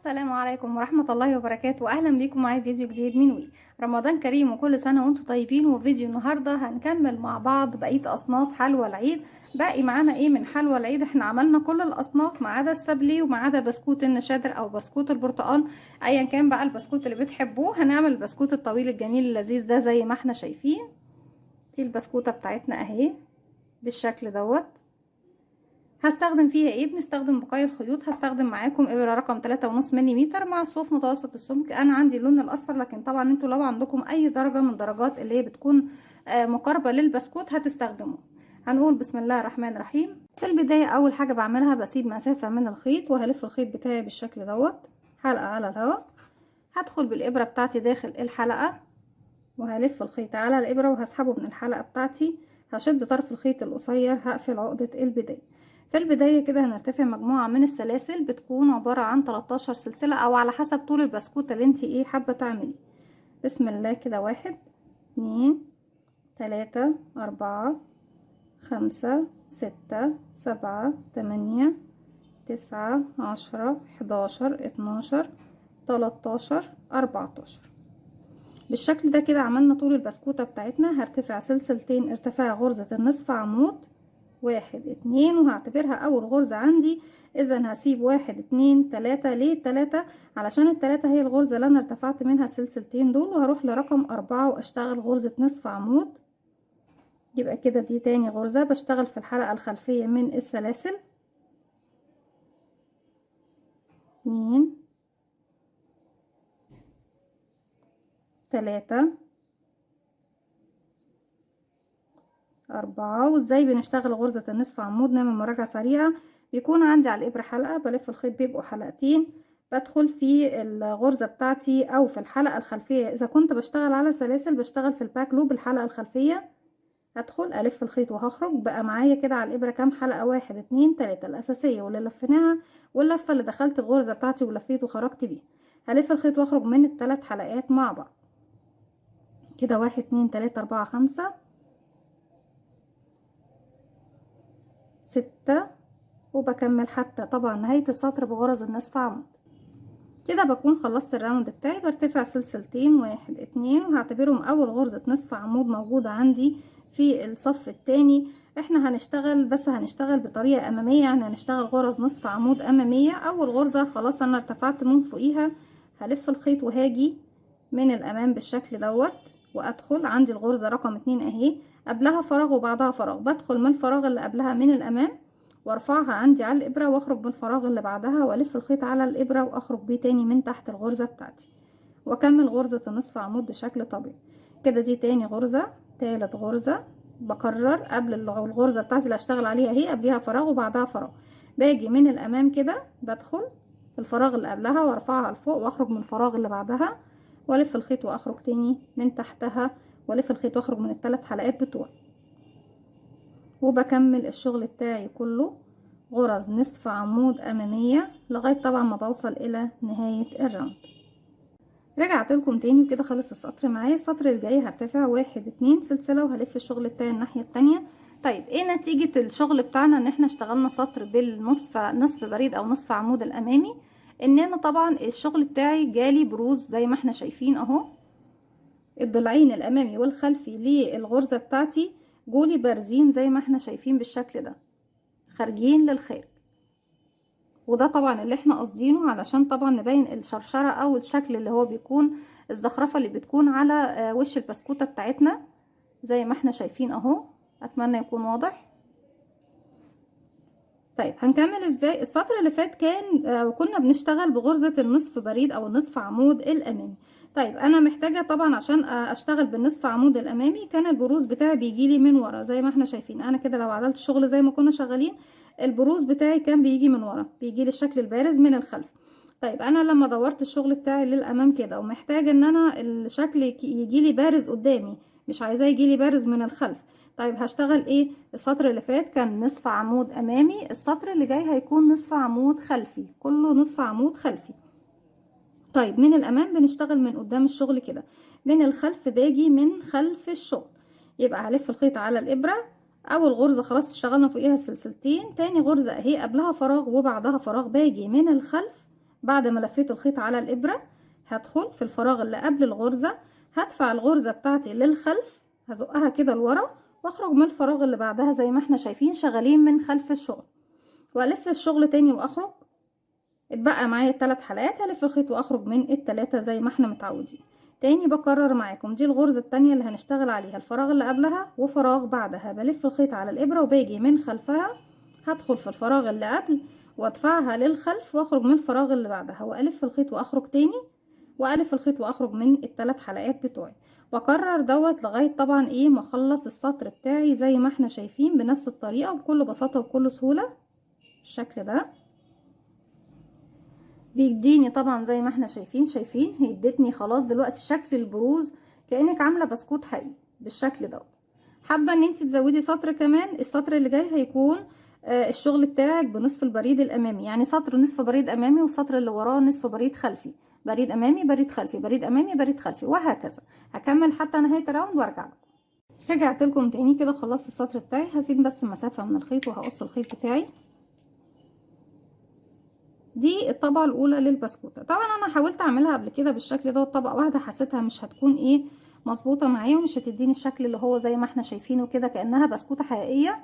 السلام عليكم ورحمة الله وبركاته، أهلا بيكم معايا فيديو جديد من وي. رمضان كريم وكل سنة وانتم طيبين. وفيديو النهاردة هنكمل مع بعض بقية أصناف حلوى العيد. باقي معانا ايه من حلوى العيد؟ احنا عملنا كل الأصناف ما عدا السابلي وما عدا بسكوت النشادر أو بسكوت البرتقال، أيا كان بقى البسكوت اللي بتحبوه. هنعمل البسكوت الطويل الجميل اللذيذ ده زي ما احنا شايفين. دي البسكوتة بتاعتنا اهي بالشكل دوت. هستخدم فيها ايه؟ بنستخدم بقايا الخيوط. هستخدم معاكم ابره رقم 3.5 ملم مع صوف متوسط السمك. انا عندي اللون الاصفر، لكن طبعا انتوا لو عندكم اي درجه من درجات اللي هي بتكون مقاربه للبسكوت هتستخدموه. هنقول بسم الله الرحمن الرحيم. في البدايه اول حاجه بعملها بسيب مسافه من الخيط، وهلف الخيط بتاعي بالشكل دوت حلقه على الهواء. هدخل بالابره بتاعتي داخل الحلقه وهلف الخيط على الابره وهسحبه من الحلقه بتاعتي. هشد طرف الخيط القصير، هقفل عقده البدايه. في البداية كده هنرتفع مجموعة من السلاسل بتكون عبارة عن 13 سلسلة او على حسب طول البسكوتة اللي انتي ايه حابة تعملي. بسم الله كده 1 2 3 4 5 6 7 8 9 10 11 12 13 14. بالشكل ده كده عملنا طول البسكوتة بتاعتنا. هرتفع سلسلتين ارتفاع غرزة النصف عمود 1 2، وهعتبرها اول غرزة عندي. اذا هسيب 1 2 3. ليه 3؟ علشان التلاتة هي الغرزة اللي انا ارتفعت منها السلسلتين دول، وهروح لرقم 4 واشتغل غرزة نصف عمود. يبقى كده دي تاني غرزة بشتغل في الحلقة الخلفية من السلاسل. 2 3 4. وازاي بنشتغل غرزة النصف عمود؟ نعمل مراجعة سريعة. بيكون عندي على الابرة حلقة، بلف الخيط بيبقوا حلقتين. بدخل في الغرزة بتاعتي او في الحلقة الخلفية. اذا كنت بشتغل على سلاسل بشتغل في الباك لوب الحلقة الخلفية. هدخل الف الخيط وهخرج. بقى معايا كده على الابرة كام حلقة؟ 1 2 3 الاساسية واللي لفيناها، واللفة اللي دخلت الغرزة بتاعتي ولفيت وخرجت بيها. هلف الخيط واخرج من الثلاث حلقات مع بعض كده. 1 2 3 4 5 6. وبكمل حتى طبعا نهاية السطر بغرز النصف عمود. كده بكون خلصت الراوند بتاعي. برتفع سلسلتين 1 2، وهعتبرهم اول غرزة نصف عمود موجودة عندي في الصف التاني. احنا هنشتغل بس هنشتغل بطريقة امامية، يعني هنشتغل غرز نصف عمود امامية. اول غرزة خلاص انا ارتفعت من فوقيها، هلف الخيط وهاجي من الامام بالشكل دوت، وادخل عندي الغرزة رقم 2 اهي، قبلها فراغ وبعدها فراغ. بدخل من الفراغ اللي قبلها من الامام وارفعها عندي على الابره، واخرج بالفراغ اللي بعدها والف الخيط على الابره واخرج بيه تاني من تحت الغرزه بتاعتي، واكمل غرزه النصف عمود بشكل طبيعي كده. دي تاني غرزه. تالت غرزه بكرر قبل الغرزه بتاعتي اللي هشتغل عليها اهي قبلها فراغ وبعدها فراغ. باجي من الامام كده، بدخل الفراغ اللي قبلها وارفعها لفوق واخرج من الفراغ اللي بعدها والف الخيط واخرج تاني من تحتها، والف الخيط واخرج من الثلاث حلقات بتوعي. وبكمل الشغل بتاعي كله غرز نصف عمود امامية لغاية طبعا ما بوصل الى نهاية الراوند. رجعت لكم تاني وكده خلص السطر معايا. السطر الجاي هرتفع 1 2 سلسلة وهلف الشغل بتاعي الناحية التانية. طيب ايه نتيجة الشغل بتاعنا؟ ان احنا اشتغلنا سطر نصف بريد او نصف عمود الامامي. ان انا طبعا الشغل بتاعي جالي بروز زي ما احنا شايفين اهو. الضلعين الامامي والخلفي للغرزة بتاعتي جولي بارزين زي ما احنا شايفين بالشكل ده، خارجين للخارج. وده طبعا اللي احنا قاصدينه علشان طبعا نبين الشرشرة او الشكل اللي هو بيكون الزخرفة اللي بتكون على وش البسكوتة بتاعتنا زي ما احنا شايفين اهو. اتمنى يكون واضح. طيب هنكمل ازاي؟ السطر اللي فات كنا بنشتغل بغرزة النصف بريد او النصف عمود الامامي. طيب انا محتاجة طبعا عشان اشتغل بالنصف عمود الامامي كان البروز بتاعي بيجيلي من ورا زي ما احنا شايفين. انا كده لو عدلت الشغل زي ما كنا شغالين البروز بتاعي كان بيجي من ورا، بيجيلي الشكل البارز من الخلف. طيب انا لما دورت الشغل بتاعي للامام كده ومحتاجة ان انا الشكل يجيلي بارز قدامي، مش عايزاه يجيلي بارز من الخلف. طيب هشتغل ايه؟ السطر اللي فات كان نصف عمود امامي، السطر اللي جاي هيكون نصف عمود خلفي، كله نصف عمود خلفي. طيب من الامام بنشتغل من قدام الشغل كده، من الخلف باجي من خلف الشغل. يبقى هلف الخيط على الابره. اول غرزه خلاص اشتغلنا فوقيها سلسلتين، تاني غرزه اهي قبلها فراغ وبعدها فراغ، باجي من الخلف بعد ما لفيت الخيط على الابرة هدخل في الفراغ اللي قبل الغرزة، هدفع الغرزة بتاعتي للخلف، هزقها كده لورا واخرج من الفراغ اللي بعدها زي ما احنا شايفين شغالين من خلف الشغل، والف الشغل تاني واخرج. اتبقى معايا 3 حلقات، هلف الخيط واخرج من ال3 زي ما احنا متعودين. تاني بكرر معاكم، دي الغرزة التانية اللي هنشتغل عليها، الفراغ اللي قبلها وفراغ بعدها، بلف الخيط على الابرة وباجي من خلفها، هدخل في الفراغ اللي قبل وادفعها للخلف واخرج من الفراغ اللي بعدها، والف الخيط واخرج تاني، والف الخيط واخرج من ال3 حلقات بتوعي، واكرر دوت لغايه طبعا ايه ما اخلص السطر بتاعي زي ما احنا شايفين بنفس الطريقه وبكل بساطه وبكل سهوله بالشكل ده. بيديني طبعا زي ما احنا شايفين هي ادتني خلاص دلوقتي شكل البروز كأنك عاملة بسكوت حقيقي بالشكل دوت. حابة ان انت تزودي سطر كمان، السطر اللي جاي هيكون الشغل بتاعك بنصف البريد الامامي، يعني سطر نصف بريد امامي والسطر اللي وراه نصف بريد خلفي، بريد امامي بريد خلفي بريد امامي بريد خلفي وهكذا. هكمل حتى نهاية الراوند وارجع لكم. رجعت لكم تاني كده، خلصت السطر بتاعي، هسيب بس مسافة من الخيط وهقص الخيط بتاعي. دي الطبقة الاولى للبسكوتة. طبعا انا حاولت اعملها قبل كده بالشكل ده، طبقة واحدة حسيتها مش هتكون ايه مظبوطة معايا ومش هتديني الشكل اللي هو زي ما احنا شايفينه كده كأنها بسكوتة حقيقية،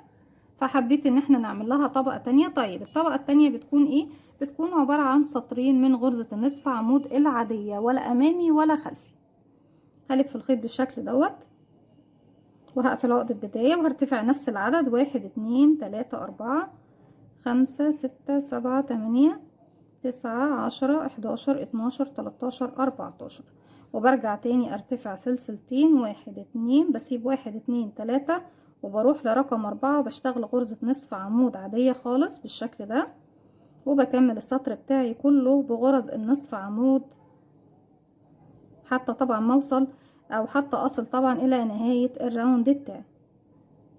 فحبيت ان احنا نعمل لها طبقة تانية. طيب الطبقة التانية بتكون ايه؟ بتكون عبارة عن سطرين من غرزة النصف عمود العادية، ولا امامي ولا خلفي. هلف الخيط بالشكل دوت وهقفل عقدة بداية وهرتفع نفس العدد 1 2 3 4 5 6 7 8 9 10 11 12 13 14، وبرجع تاني ارتفع سلسلتين 1 2، بسيب 1 2 3 وبروح لرقم 4 وبشتغل غرزة نصف عمود عادية خالص بالشكل ده، وبكمل السطر بتاعي كله بغرز النصف عمود حتى طبعا ما اوصل او حتى اصل طبعا الى نهاية الراوند بتاعي.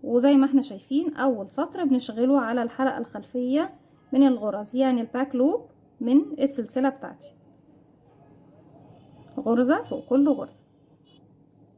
وزي ما احنا شايفين اول سطر بنشغله على الحلقة الخلفية من الغرز، يعني الباك لوب من السلسلة بتاعتي، غرزة فوق كل غرزة.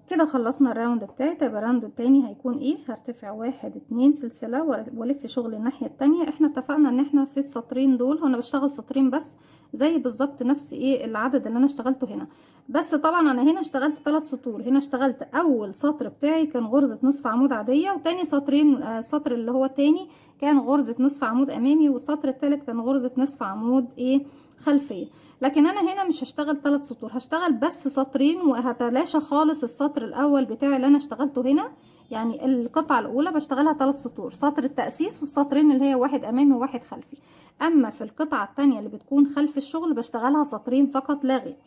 كده خلصنا الراوند بتاعي. طيب الراوند التاني هيكون ايه؟ هرتفع 1 2 سلسلة والف شغل الناحية التانية. احنا اتفقنا ان احنا في السطرين دول انا بشتغل سطرين بس زي بالظبط نفس ايه العدد اللي انا اشتغلته هنا، بس طبعا انا هنا اشتغلت 3 سطور. هنا اشتغلت اول سطر بتاعي كان غرزة نصف عمود عادية، وتاني سطرين السطر اللي هو التاني كان غرزة نصف عمود امامي، والسطر التالت كان غرزة نصف عمود ايه خلفية. لكن انا هنا مش هشتغل 3 سطور، هشتغل بس سطرين وهتلاشى خالص السطر الاول بتاعي اللي انا اشتغلته هنا. يعني القطعة الاولى بشتغلها 3 سطور، سطر التأسيس والسطرين اللي هي واحد امامي وواحد خلفي. اما في القطعة التانية اللي بتكون خلف الشغل بشتغلها سطرين فقط لا غير.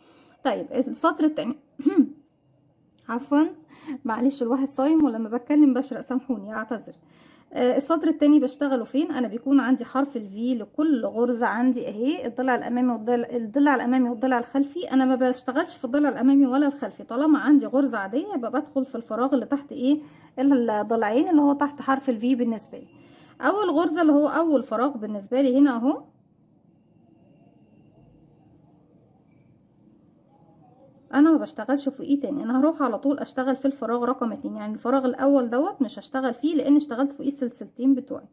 طيب السطر التاني عفوا معلش الواحد صايم ولما بتكلم بشرق، سامحوني اعتذر. السطر التاني بشتغله فين؟ انا بيكون عندي حرف الفي لكل غرزة عندي اهي، الضلع الامامي الضلع الامامي والضلع الخلفي. انا ما بشتغلش في الضلع الامامي ولا الخلفي، طالما عندي غرزة عادية يبقى بدخل في الفراغ اللي تحت ايه الضلعين اللي هو تحت حرف الفي بالنسبة لي. اول غرزة اللي هو اول فراغ بالنسبة لي هنا اهو، انا ما بشتغلش في ايه تاني، انا هروح على طول اشتغل في الفراغ رقم 2. يعني الفراغ الاول دوت مش هشتغل فيه لان اشتغلت فوقيه السلسلتين بتوعي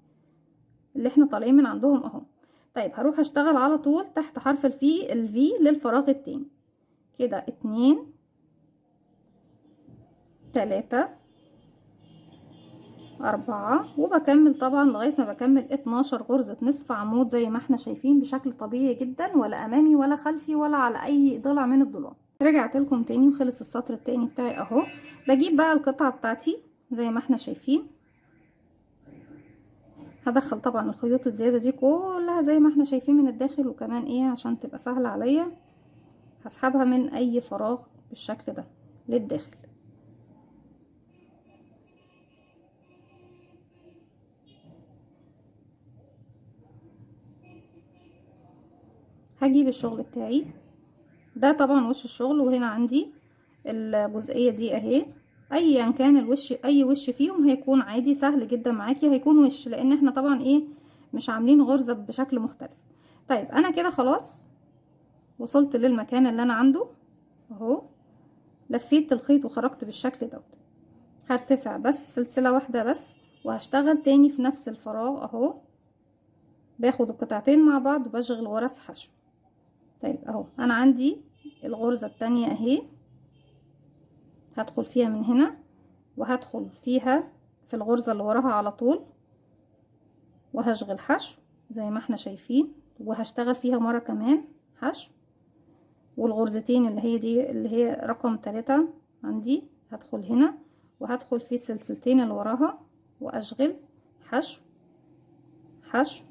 اللي احنا طالعين من عندهم اهو. طيب هروح اشتغل على طول تحت حرف الفي للفراغ التاني كده 2 3 4، وبكمل طبعا لغاية ما بكمل 12 غرزة نصف عمود زي ما احنا شايفين بشكل طبيعي جدا، ولا امامي ولا خلفي ولا على اي ضلع من الضلوع. رجعت لكم تاني وخلص السطر التاني بتاعي اهو. بجيب بقى القطعة بتاعتي زي ما احنا شايفين، هدخل طبعا الخيوط الزيادة دي كلها زي ما احنا شايفين من الداخل، وكمان ايه عشان تبقى سهلة عليا هسحبها من اي فراغ بالشكل ده للداخل. هجيب الشغل بتاعي ده طبعا وش الشغل، وهنا عندي الجزئية دي اهي، ايا كان الوش اي وش فيهم هيكون عادي سهل جدا معاكي، هيكون وش لان احنا طبعا ايه مش عاملين غرزة بشكل مختلف. طيب انا كده خلاص وصلت للمكان اللي انا عنده اهو، لفيت الخيط وخرجت بالشكل دوت. هرتفع بس سلسلة واحدة بس وهشتغل تاني في نفس الفراغ اهو، باخد القطعتين مع بعض وبشغل غرز حشو. طيب اهو انا عندي الغرزة التانية اهي، هدخل فيها من هنا وهدخل فيها في الغرزة اللي وراها على طول، وهشغل حشو زي ما احنا شايفين، وهشتغل فيها مرة كمان حشو. والغرزتين اللي هي دي اللي هي رقم 3 عندي، هدخل هنا وهدخل في السلسلتين اللي وراها واشغل حشو حشو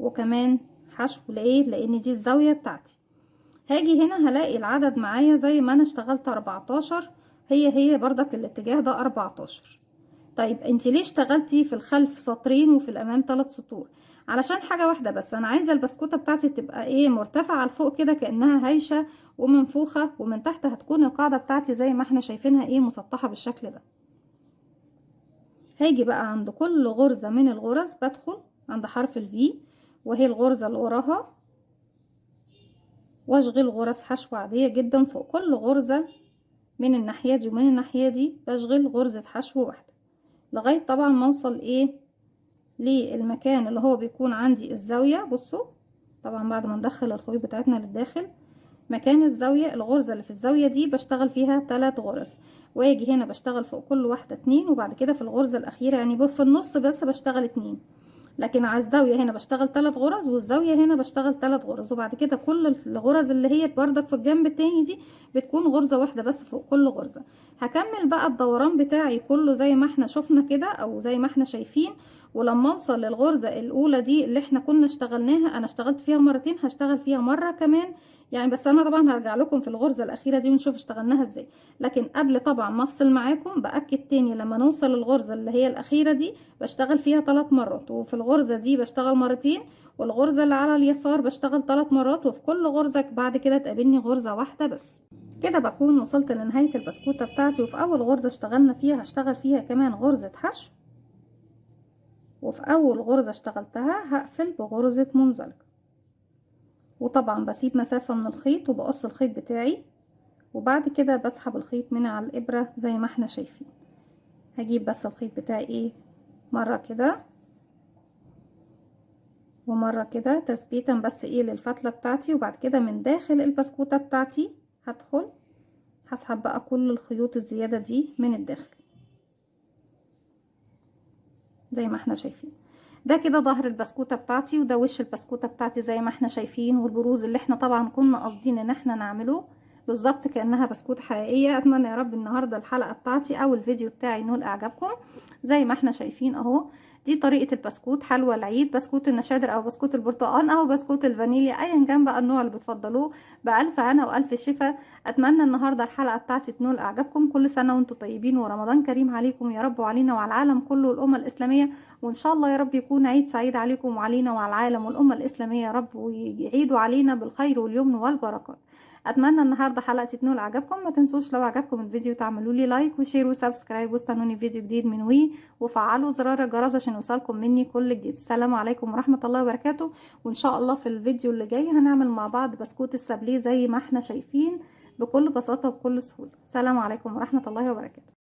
وكمان حشو. ليه؟ لان دي الزاوية بتاعتي. هاجي هنا هلاقي العدد معايا زي ما انا اشتغلت 14، هي بردك الاتجاه ده 14. طيب انتي ليه اشتغلتي في الخلف سطرين وفي الامام 3 سطور؟ علشان حاجة واحدة بس، انا عايزة البسكوتة بتاعتي تبقى ايه، مرتفعة لفوق كده كأنها هايشة ومنفوخة، ومن تحت هتكون القاعدة بتاعتي زي ما احنا شايفينها ايه، مسطحة بالشكل ده. هاجي بقى عند كل غرزة من الغرز بدخل عند حرف الفي وهي الغرزة اللي وراها، واشغل غرز حشو عادية جدا فوق كل غرزة من الناحية دي ومن الناحية دي، بشغل غرزة حشو واحدة لغاية طبعا ما اوصل ايه للمكان اللي هو بيكون عندي الزاوية. بصوا طبعا بعد ما ندخل الخيوط بتاعتنا للداخل، مكان الزاوية الغرزة اللي في الزاوية دي بشتغل فيها 3 غرز، واجي هنا بشتغل فوق كل واحدة 2، وبعد كده في الغرزة الأخيرة يعني في النص بس بشتغل 2، لكن على الزاوية هنا بشتغل 3 غرز والزاوية هنا بشتغل 3 غرز، وبعد كده كل الغرز اللي هي بردك في الجنب التاني دي بتكون غرزة واحدة بس فوق كل غرزة. هكمل بقى الدوران بتاعي كله زي ما احنا شفنا كده او زي ما احنا شايفين، ولما اوصل للغرزة الاولى دي اللي احنا كنا اشتغلناها، انا اشتغلت فيها مرتين، هشتغل فيها مرة كمان يعني، بس انا طبعا هرجع لكم في الغرزة الاخيرة دي ونشوف اشتغلناها ازاي. لكن قبل طبعا ما افصل معاكم باكد تاني، لما نوصل للغرزة اللي هي الاخيرة دي بشتغل فيها 3 مرات، وفي الغرزة دي بشتغل مرتين، والغرزة اللي على اليسار بشتغل 3 مرات، وفي كل غرزة بعد كده تقابلني غرزة واحدة بس. كده بكون وصلت لنهاية البسكوتة بتاعتي. وفي اول غرزة اشتغلنا فيها هشتغل فيها كمان غرزة حشو، وفي اول غرزة اشتغلتها هقفل بغرزة منزلقة، وطبعا بسيب مسافة من الخيط وبقص الخيط بتاعي، وبعد كده بسحب الخيط من على الابرة زي ما احنا شايفين. هجيب بس الخيط بتاعي ايه مرة كده ومرة كده تثبيتا بس ايه للفتلة بتاعتي، وبعد كده من داخل البسكوتة بتاعتي هدخل هسحب بقى كل الخيوط الزيادة دي من الداخل زي ما احنا شايفين. ده كده ظهر البسكوتة بتاعتي، وده وش البسكوتة بتاعتي زي ما احنا شايفين، والبروز اللي احنا طبعا كنا قاصدين ان احنا نعمله بالظبط كأنها بسكوتة حقيقية. اتمنى يا رب النهاردة الحلقة بتاعتي او الفيديو بتاعي ينول اعجابكم. زي ما احنا شايفين اهو، دي طريقة البسكوت حلوى العيد، بسكوت النشادر او بسكوت البرتقال او بسكوت الفانيليا، ايا كان بقى النوع اللي بتفضلوه. بألف هنا والف شفا. اتمنى النهارده الحلقة بتاعتي تنول اعجابكم. كل سنة وانتم طيبين ورمضان كريم عليكم يا رب وعلينا وعلى العالم كله والامة الاسلامية، وان شاء الله يا رب يكون عيد سعيد عليكم وعلينا وعلى العالم والامة الاسلامية يا رب، ويعيدوا علينا بالخير واليمن والبركات. اتمنى النهارده حلقتي تنول اعجابكم. ما تنسوش لو عجبكم الفيديو تعملوا لي لايك وشير وسبسكرايب، واستنوني فيديو جديد من وفعلوا زرار الجرس عشان يوصلكم مني كل جديد. السلام عليكم ورحمة الله وبركاته. وان شاء الله في الفيديو اللي جاي هنعمل مع بعض بسكوت السابليه زي ما احنا شايفين بكل بساطة وبكل سهولة. السلام عليكم ورحمة الله وبركاته.